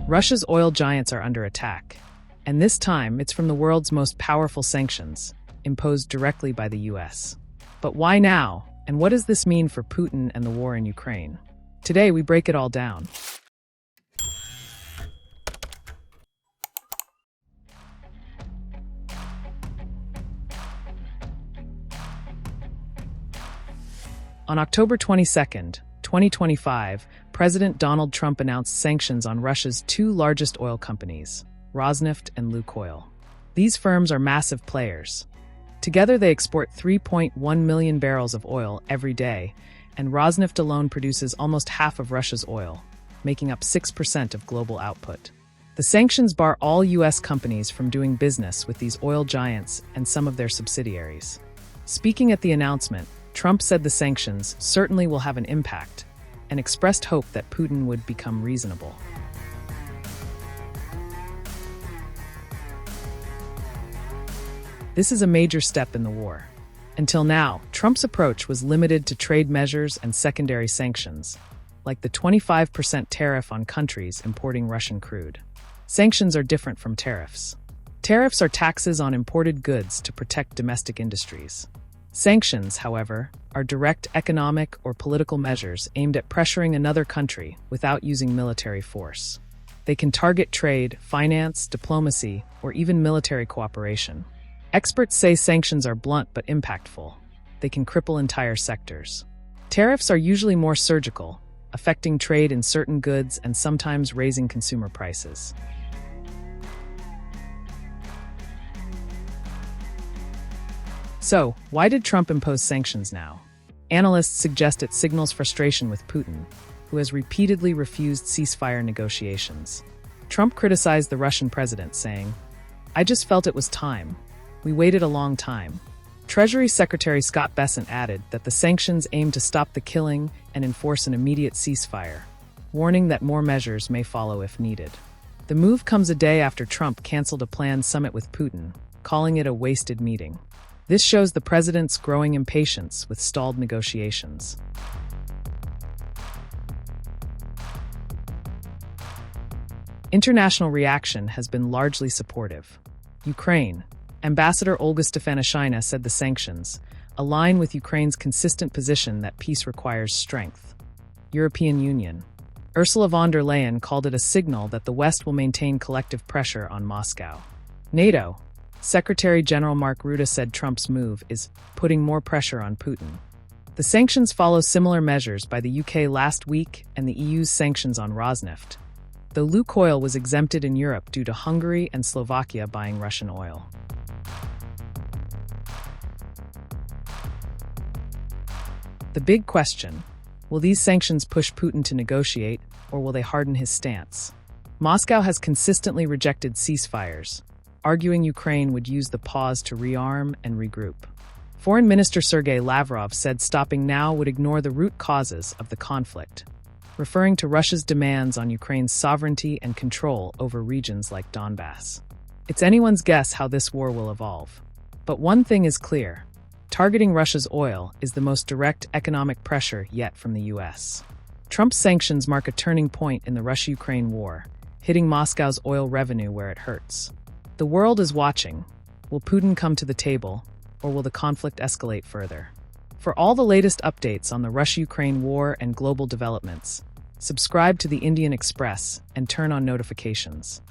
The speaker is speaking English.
Russia's oil giants are under attack, and this time it's from the world's most powerful sanctions, imposed directly by the US. But why now, and what does this mean for Putin and the war in Ukraine? Today we break it all down. On October 22, 2025, President Donald Trump announced sanctions on Russia's two largest oil companies, Rosneft and Lukoil. These firms are massive players. Together they export 3.1 million barrels of oil every day, and Rosneft alone produces almost half of Russia's oil, making up 6% of global output. The sanctions bar all U.S. companies from doing business with these oil giants and some of their subsidiaries. Speaking at the announcement, Trump said the sanctions certainly will have an impact and expressed hope that Putin would become reasonable. This is a major step in the war. Until now, Trump's approach was limited to trade measures and secondary sanctions, like the 25% tariff on countries importing Russian crude. Sanctions are different from tariffs. Tariffs are taxes on imported goods to protect domestic industries. Sanctions, however, are direct economic or political measures aimed at pressuring another country without using military force. They can target trade, finance, diplomacy, or even military cooperation. Experts say sanctions are blunt but impactful. They can cripple entire sectors. Tariffs are usually more surgical, affecting trade in certain goods and sometimes raising consumer prices. So, why did Trump impose sanctions now? Analysts suggest it signals frustration with Putin, who has repeatedly refused ceasefire negotiations. Trump criticized the Russian president, saying, "I just felt it was time. We waited a long time." Treasury Secretary Scott Bessent added that the sanctions aim to stop the killing and enforce an immediate ceasefire, warning that more measures may follow if needed. The move comes a day after Trump canceled a planned summit with Putin, calling it a wasted meeting. This shows the president's growing impatience with stalled negotiations. International reaction has been largely supportive. Ukraine. Ambassador Olga Stefanishina said the sanctions align with Ukraine's consistent position that peace requires strength. European Union. Ursula von der Leyen called it a signal that the West will maintain collective pressure on Moscow. NATO. Secretary General Mark Rutte said Trump's move is putting more pressure on Putin. The sanctions follow similar measures by the UK last week and the EU's sanctions on Rosneft, though Lukoil was exempted in Europe due to Hungary and Slovakia buying Russian oil. The big question: will these sanctions push Putin to negotiate, or will they harden his stance? Moscow has consistently rejected ceasefires, arguing Ukraine would use the pause to rearm and regroup. Foreign Minister Sergei Lavrov said stopping now would ignore the root causes of the conflict, referring to Russia's demands on Ukraine's sovereignty and control over regions like Donbass. It's anyone's guess how this war will evolve. But one thing is clear: targeting Russia's oil is the most direct economic pressure yet from the US. Trump's sanctions mark a turning point in the Russia-Ukraine war, hitting Moscow's oil revenue where it hurts. The world is watching. Will Putin come to the table, or will the conflict escalate further? For all the latest updates on the Russia-Ukraine war and global developments, subscribe to the Indian Express and turn on notifications.